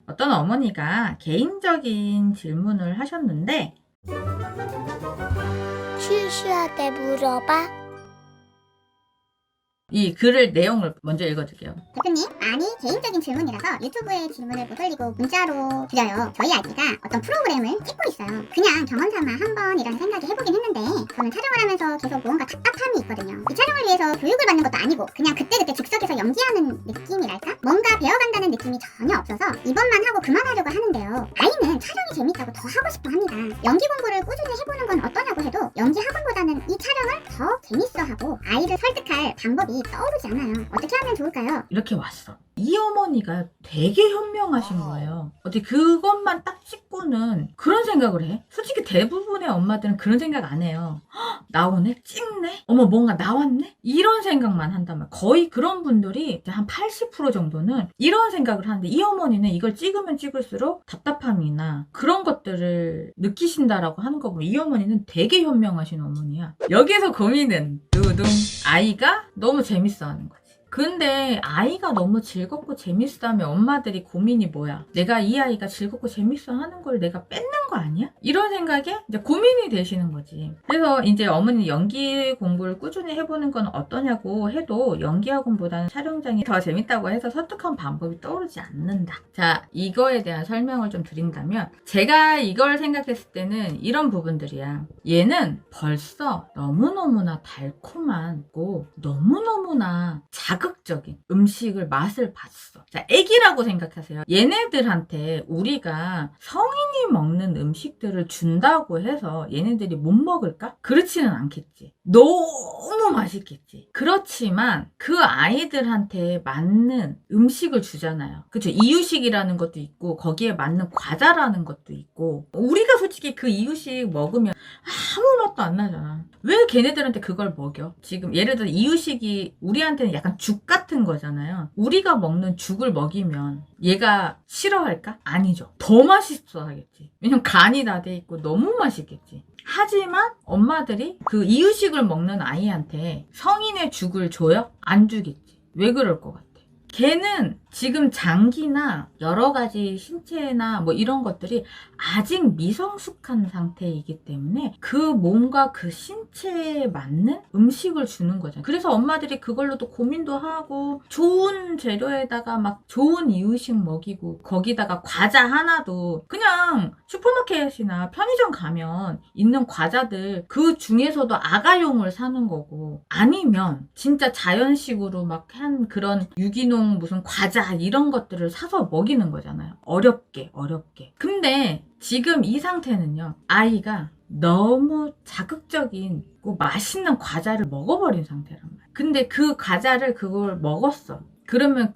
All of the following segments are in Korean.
어떤 어머니가 개인적인 질문을 하셨는데, 슈슈한테 물어봐. 이 글을 내용을 먼저 읽어줄게요. 대표님, 많이 개인적인 질문이라서 유튜브에 질문을 못 올리고 문자로 드려요. 저희 아기가 어떤 프로그램을 찍고 있어요. 그냥 경험삼아 한번이라는 생각이 해보긴 했는데 저는 촬영을 하면서 계속 무언가 답답함이 있거든요. 이 촬영을 위해서 교육을 받는 것도 아니고 그냥 그때그때 즉석에서 연기하는 느낌이랄까? 뭔가 배워간다는 느낌이 전혀 없어서 이번만 하고 그만하려고 하는데요. 아이는 촬영이 재밌다고 더 하고 싶어 합니다. 연기 공부를 꾸준히 해보는 건 어떠냐고 해도 연기 학원보다는 이 촬영을 더 재밌어하고 아이를 설득할 방법이 떠오르지 않아요. 어떻게 하면 좋을까요? 이렇게 왔어. 이 어머니가 되게 현명하신 거예요. 어떻게 그것만 딱 찍고는 그런 생각을 해? 솔직히 대부분의 엄마들은 그런 생각 안 해요. 헉, 나오네? 찍네? 어머 뭔가 나왔네? 이런 생각만 한단 말이야. 거의 그런 분들이 한 80% 정도는 이런 생각을 하는데, 이 어머니는 이걸 찍으면 찍을수록 답답함이나 그런 것들을 느끼신다라고 하는 거 보면 이 어머니는 되게 현명하신 어머니야. 여기서 고민은 두둥, 아이가 너무 재밌어 하는 거지. 근데 아이가 너무 즐겁고 재밌어하면 엄마들이 고민이 뭐야? 내가 이 아이가 즐겁고 재밌어 하는 걸 내가 뺏는 거 아니야? 이런 생각에 이제 고민이 되시는 거지. 그래서 이제 어머니 연기 공부를 꾸준히 해보는 건 어떠냐고 해도 연기 학원보다는 촬영장이 더 재밌다고 해서 설득한 방법이 떠오르지 않는다. 자, 이거에 대한 설명을 좀 드린다면, 제가 이걸 생각했을 때는 이런 부분들이야. 얘는 벌써 너무너무나 달콤하고 너무너무나 자극적인 음식을 맛을 봤어. 자, 애기라고 생각하세요. 얘네들한테 우리가 성인이 먹는 음식들을 준다고 해서 얘네들이 못 먹을까? 그렇지는 않겠지. 너무 맛있겠지. 그렇지만 그 아이들한테 맞는 음식을 주잖아요. 그쵸? 이유식이라는 것도 있고 거기에 맞는 과자라는 것도 있고, 우리가 솔직히 그 이유식 먹으면 아무 맛도 안 나잖아. 왜 걔네들한테 그걸 먹여? 지금 예를 들어 이유식이 우리한테는 약간 죽 같은 거잖아요. 우리가 먹는 죽을 먹이면 얘가 싫어할까? 아니죠. 더 맛있어 하겠지. 왜냐면 간이 다 돼 있고 너무 맛있겠지. 하지만 엄마들이 그 이유식을 먹는 아이한테 성인의 죽을 줘요? 안 주겠지. 왜 그럴 것 같아? 걔는 지금 장기나 여러 가지 신체나 뭐 이런 것들이 아직 미성숙한 상태이기 때문에 그 몸과 그 신체에 맞는 음식을 주는 거잖아요. 그래서 엄마들이 그걸로도 고민도 하고 좋은 재료에다가 막 좋은 이유식 먹이고, 거기다가 과자 하나도 그냥 슈퍼마켓이나 편의점 가면 있는 과자들 그 중에서도 아가용을 사는 거고, 아니면 진짜 자연식으로 막 한 그런 유기농 무슨 과자 이런 것들을 사서 먹이는 거잖아요. 어렵게. 근데 지금 이 상태는요, 아이가 너무 자극적인 맛있는 과자를 먹어버린 상태란 말이야. 근데 그 과자를 그걸 먹었어. 그러면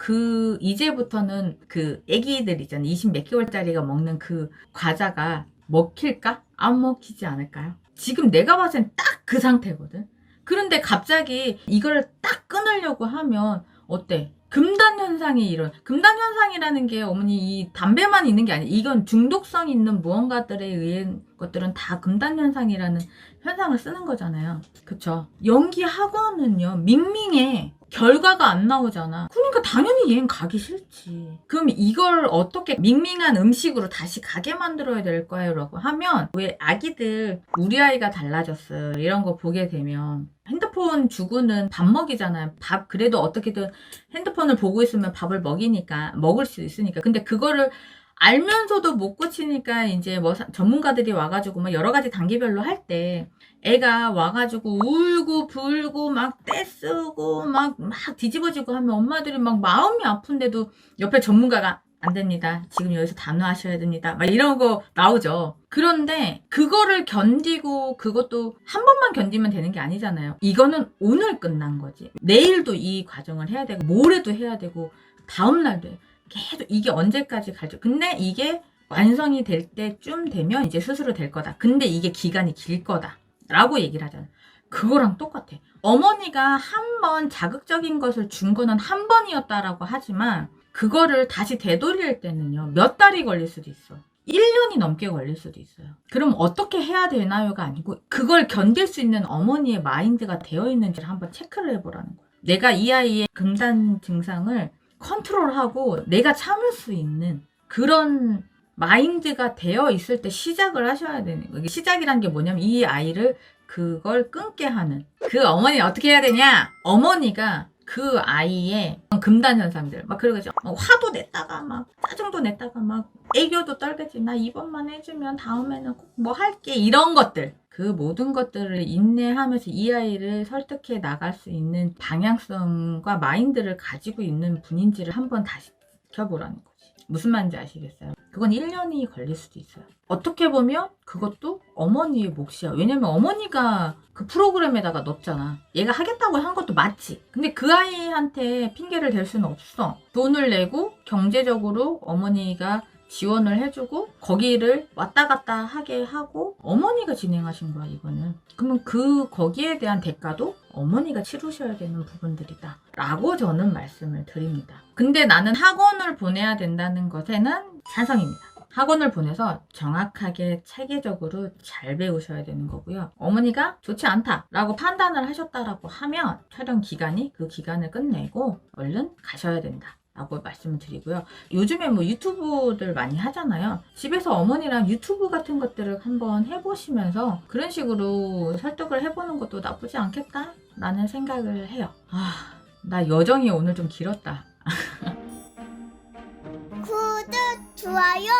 이제부터는 그 애기들 있잖아요. 20 몇 개월짜리가 먹는 그 과자가 먹힐까? 안 먹히지 않을까요? 지금 내가 봤을 땐 딱 그 상태거든. 그런데 갑자기 이걸 딱 끊으려고 하면 어때? 금단현상이라는 게 어머니 이 담배만 있는 게 아니에요. 이건 중독성 있는 무언가들에 의한 것들은 다 금단현상이라는 현상을 쓰는 거잖아요. 그쵸? 연기 학원은요, 밍밍해. 결과가 안 나오잖아. 그러니까 당연히 얘는 가기 싫지. 그럼 이걸 어떻게 밍밍한 음식으로 다시 가게 만들어야 될까요? 라고 하면, 왜 아기들 우리 아이가 달라졌어요 이런 거 보게 되면 핸드폰 주고는 밥 먹이잖아요. 밥 그래도 어떻게든 핸드폰을 보고 있으면 밥을 먹을 수 있으니까. 근데 그거를 알면서도 못 고치니까 이제 뭐 전문가들이 와가지고 막 여러 가지 단계별로 할 때 애가 와가지고 울고 불고 막 떼쓰고 막 뒤집어지고 하면 엄마들이 막 마음이 아픈데도 옆에 전문가가 안 됩니다. 지금 여기서 단호하셔야 됩니다. 막 이런 거 나오죠. 그런데 그거를 견디고, 그것도 한 번만 견디면 되는 게 아니잖아요. 이거는 오늘 끝난 거지. 내일도 이 과정을 해야 되고, 모레도 해야 되고, 다음날도 해야 되고. 계속 이게 언제까지 갈지. 근데 이게 완성이 될 때쯤 되면 이제 스스로 될 거다. 근데 이게 기간이 길 거다 라고 얘기를 하잖아. 그거랑 똑같아. 어머니가 한 번 자극적인 것을 준 거는 한 번이었다라고 하지만 그거를 다시 되돌릴 때는요, 몇 달이 걸릴 수도 있어. 1년이 넘게 걸릴 수도 있어요. 그럼 어떻게 해야 되나요가 아니고, 그걸 견딜 수 있는 어머니의 마인드가 되어 있는지를 한번 체크를 해보라는 거야. 내가 이 아이의 금단 증상을 컨트롤하고 내가 참을 수 있는 그런 마인드가 되어 있을 때 시작을 하셔야 되는 거예요. 시작이란 게 뭐냐면 이 아이를 그걸 끊게 하는. 그 어머니 어떻게 해야 되냐? 어머니가 그 아이의 금단 현상들 막 그러겠죠. 화도 냈다가 막 짜증도 냈다가 막 애교도 떨겠지. 나 이번만 해주면 다음에는 꼭 뭐 할게. 이런 것들. 그 모든 것들을 인내하면서 이 아이를 설득해 나갈 수 있는 방향성과 마인드를 가지고 있는 분인지를 한번 다시 지켜보라는 거지. 무슨 말인지 아시겠어요? 그건 1년이 걸릴 수도 있어요. 어떻게 보면 그것도 어머니의 몫이야. 왜냐면 어머니가 그 프로그램에다가 넣었잖아. 얘가 하겠다고 한 것도 맞지. 근데 그 아이한테 핑계를 댈 수는 없어. 돈을 내고 경제적으로 어머니가 지원을 해주고 거기를 왔다 갔다 하게 하고 어머니가 진행하신 거야 이거는. 그러면 거기에 대한 대가도 어머니가 치르셔야 되는 부분들이다 라고 저는 말씀을 드립니다. 근데 나는 학원을 보내야 된다는 것에는 찬성입니다. 학원을 보내서 정확하게 체계적으로 잘 배우셔야 되는 거고요. 어머니가 좋지 않다라고 판단을 하셨다라고 하면 촬영 기간이 그 기간을 끝내고 얼른 가셔야 된다 라고 말씀을 드리고요. 요즘에 뭐 유튜브들 많이 하잖아요. 집에서 어머니랑 유튜브 같은 것들을 한번 해보시면서 그런 식으로 설득을 해보는 것도 나쁘지 않겠다 라는 생각을 해요. 나 여정이 오늘 좀 길었다. 구독, 좋아요